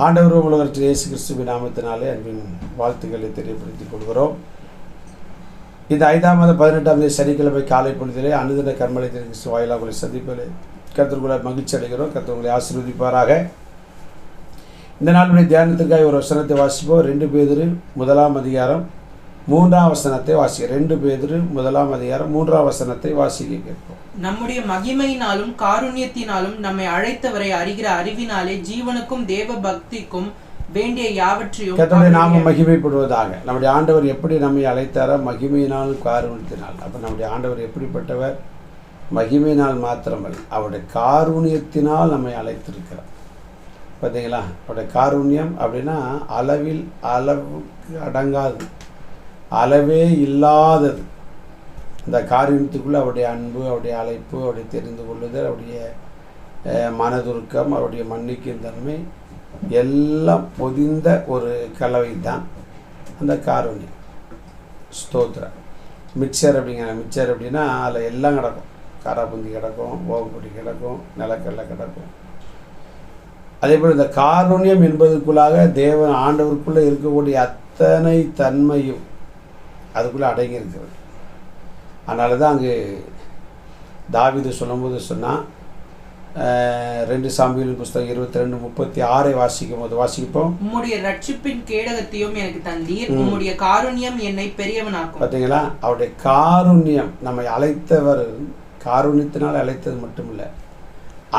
ஆண்டவர் உலகத்தில் இயேசு கிறிஸ்துவின் நாமத்தினாலே அன்பின் வாழ்த்துக்களை தெரியப்படுத்திக் கொள்கிறோம். இந்த 5ஆம் மாதம் 18ஆம் தேதி சனிக்கிழமை காலை பொழுதிலே அனுதின கர்மலயத்தின் கிறிஸ்து வாயிலாக உங்களை சந்திப்பதிலே கர்த்தருக்குள்ள மகிழ்ச்சி அடைகிறோம். கர்த்தர் உங்களை ஆசீர்வதிப்பாராக. இந்த நாளுடைய தியானத்திற்காக ஒரு வசனத்தை வாசிப்போம். 2 பேதுரு 1ஆம் அதிகாரம் 3ஆம் வசனத்தை வாசிக்க. 2 பேதுரு 1ஆம் அதிகாரம் 3ஆம் வசனத்தை வாசிக்க கேட்போம். நம்முடைய மகிமையினாலும் காருண்யத்தினாலும் நம்மை அழைத்தவரை அறிகிற அறிவினாலே ஜீவனுக்கும் தேவ பக்திக்கும் வேண்டிய யாவற்றையும் கர்த்தருடைய நாமம் மகிமைப்படுவதாக. நம்முடைய ஆண்டவர் எப்படி நம்மை அழைத்தாரோ மகிமையினாலும் காருண்யத்தினால். அப்போ நம்முடைய ஆண்டவர் எப்படிப்பட்டவர்? மகிமையினால் மாத்திரமல்ல, அவருடைய காருண்யத்தினால் நம்மை அழைத்திருக்கிறார். பார்த்தீங்களா? அவருடைய காருண்யம் அப்படின்னா அளவுக்கு அடங்காது, அளவே இல்லாதது. இந்த காரியத்துக்குள்ளே அவருடைய அன்பு, அவருடைய அழைப்பு, அவருடைய தெரிந்து கொள்ளுதல், அவருடைய மனதுருக்கம், அவருடைய மன்னிக்கும் தன்மை எல்லாம் பொதிந்த ஒரு கலவை தான் அந்த காருண்யம். ஸ்தோத்திரம். மிக்சர் அப்படின்னா அதில் எல்லாம் கிடக்கும். காராபுந்தி கிடக்கும், ஓகப்பொடி கிடக்கும், நிலக்கடலை கிடக்கும். அதே போல் இந்த காருண்யம் என்பதுக்குள்ளாக தேவன் ஆண்டவருக்குள்ளே இருக்கக்கூடிய அத்தனை தன்மையும் அதுக்குள்ளே அடங்கி இருக்கிறது. அதனால தான் அங்கு தாவீது சொல்லும்போது சொன்னால் 2 சாமுவேல் புஸ்தகம் 22:36 வாசிப்போம். உம்முடைய ரட்சிப்பின் கேடகத்தையும் எனக்கு தந்தீர், உம்முடைய காருண்யம் என்னை பெரியவனாக்கும். பார்த்தீங்களா? அவருடைய காருண்யம் நம்மை அழைத்தவர். காருண்யத்தினால் அழைத்தது மட்டும் இல்லை,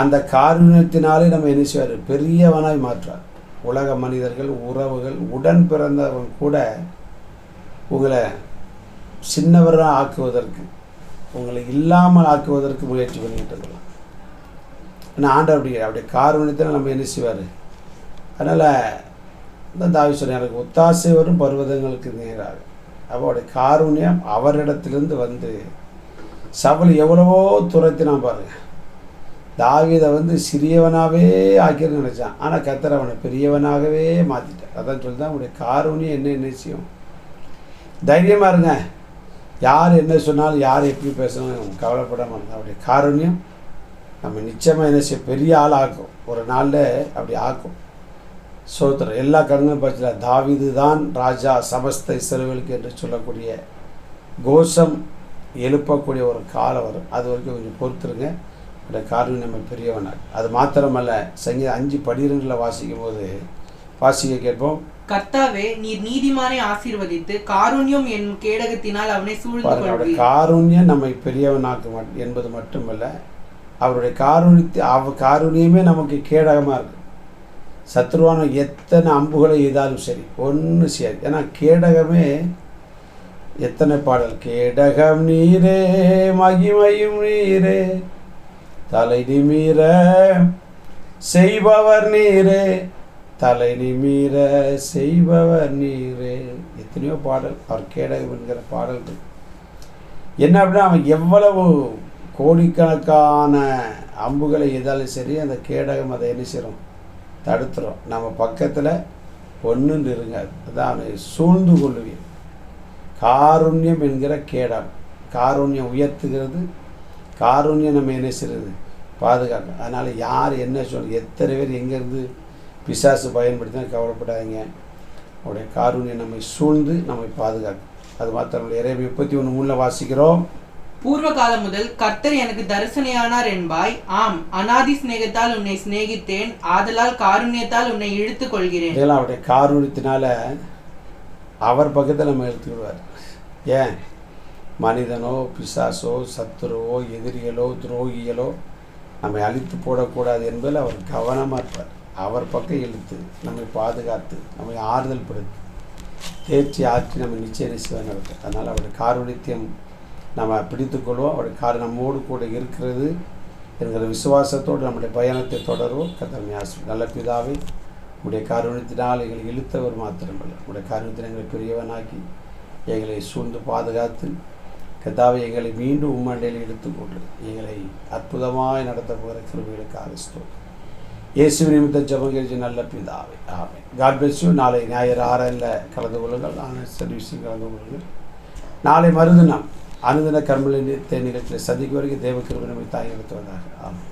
அந்த காருண்யத்தினாலே நம்ம என்ன செய்வார்? பெரியவனாய் மாற்றார். உலக மனிதர்கள், உறவுகள், உடன் பிறந்தவன் கூட உங்களை சின்னவராக ஆக்குவதற்கு, உங்களை இல்லாமல் ஆக்குவதற்கு முயற்சி பண்ணிட்டு இருக்கலாம். ஆனால் ஆண்டவர் அப்படியே காருண்யத்தில் நம்ம என்ன செய்வார்? அதனால் இந்த தாவீது சொன்னார், எனக்கு ஒத்தாசை வரும் பர்வதங்களுக்கு நேராக. அப்போ அவருடைய காருண்யம் அவரிடத்திலிருந்து வந்து சவுல் எவ்வளவோ துரத்தினான் பாருங்க. தாவீதை சிறியவனாகவே ஆக்கின்னு நினச்சான். ஆனால் கர்த்தர் அவனை பெரியவனாகவே மாற்றிட்டார். அதான் சொல்லிதான் அவருடைய காருண்யம் என்ன செய்யும்? தைரியமாக இருங்க. யார் என்ன சொன்னாலும், யார் எப்படி பேசணும் கவலைப்படாமல் இருந்தால் அவருடைய காருண்யம் நம்ம நிச்சயமாக என்ன செய்யும்? பெரிய ஆள் ஆக்கும். ஒரு நாளில் அப்படி ஆக்கும். சோத்திரம். எல்லா கண்களும் பட்சத்தில் தாவீது தான் ராஜா சமஸ்த இஸ்ரவேலுக்கு என்று சொல்லக்கூடிய கோஷம் எழுப்பக்கூடிய ஒரு காலம் வரும். அது வரைக்கும் கொஞ்சம் பொறுத்துருங்க. அவருடைய காருண்யம் நம்ம பெரியவனாக. அது மாத்திரமல்ல, சங்கீதம் 5:12 வாசிக்க கேட்போம். கர்த்தாவே, நீர் நீதிமானை ஆசீர்வதித்து காருண்யம் என் கேடகத்தினால் அவனை சூழ்ந்து கொள்வீர். அவருடைய காருண்யம் நம்மை பெரியவனாக்கும் என்பது மட்டுமல்ல, அவருடைய காருண்யமே நமக்கு கேடகமாக இருக்கு. சத்ருவான எத்தனை அம்புகளை எய்தாலும் சரி, ஒன்றும் சரி. ஏன்னா கேடகமே எத்தனை பாடல். கேடகம் நீரே, மகிமையும் நீரே, தலை நிமிர செய்பவர் நீரே, தலை நிமிர செய்பவர் நீரே. எத்தனையோ பாடல் அவர் கேடகம் என்கிற பாடல்கள். என்ன அப்படின்னா, அவன் எவ்வளவு கோடிக்கணக்கான அம்புகளை எதாலும் சரி, அந்த கேடகம் அதை என்ன செய்கிறோம்? தடுத்துரும். நம்ம பக்கத்தில் ஒன்று இருங்காது. அதான் அவனை சூழ்ந்து கொள்ளுவீர். காருண்யம் என்கிற கேடகம். காருண்யம் உயர்த்துகிறது. காருண்யம் நம்ம என்ன செய்கிறது? பாதுகாக்கும். அதனால் யார் என்ன எத்தனை பேர் எங்கேருந்து பிசாசு பயன்படுத்தினா கவலைப்படாதீங்க. அவருடைய காருண்யம் நம்மை சூழ்ந்து நம்மை பாதுகாக்கும். அது மாத்திரம் எரேமியா 31:3 வாசிக்கிறோம். பூர்வ காலம் முதல் கர்த்தர் எனக்கு தரிசனையானார் என்பாய். ஆம், அநாதி சிநேகத்தால் உன்னை சிநேகித்தேன், ஆதலால் காருண்யத்தால் உன்னை இழுத்துக் கொள்கிறேன். இதெல்லாம் அவருடைய காருண்யத்தினால அவர் பக்கத்தில் நம்ம இழுத்துக்கிடுவார். ஏன்? மனிதனோ, பிசாசோ, சத்துருவோ, எதிரிகளோ, துரோகிகளோ நம்மை அழித்து போடக்கூடாது என்பதில் அவர் கவனமாக இருப்பார். அவர் பக்கம் இழுத்து நம்மை பாதுகாத்து நம்மை ஆறுதல் படுத்தி தேர்ச்சி ஆற்றி நம்ம நிச்சயம் நடக்கும். அதனால் அவருடைய காருண்யத்தையும் நம்ம பிடித்துக்கொள்வோம். அவருடைய நம்மோடு கூட இருக்கிறது என்கிற விசுவாசத்தோடு நம்முடைய பயணத்தை தொடருவோம். கர்த்தர் நல்ல பிதாவை, உடைய காருண்யத்தினால் எங்களை இழுத்தவர் மாத்திரமல்ல, உடைய காருண்யத்தில் எங்களை பெரியவனாக்கி எங்களை சூழ்ந்து பாதுகாத்து கர்த்தாவை எங்களை மீண்டும் உம்மண்டையில் எடுத்துக்கொண்டு எங்களை அற்புதமாய் நடத்த போகிற கிருபைகளுக்காக ஸ்தோத்திரம். இயேசுவின் நிமித்த ஜெபம் கேட்க நல்ல பிதாவே, ஆமென். God bless you. நாளை ஞாயிறு 6 கலந்து கொள்ளுங்கள். சர்வீஸில் கலந்து கொள்ளுங்கள். நாளை மறுதினம் அனுதின கர்மலின் நிகழ்ச்சியில் சந்திக்கும் வரைக்கும் தேவ கிருபை நம்மை தாங்கி நடத்துவதாக. ஆமென்.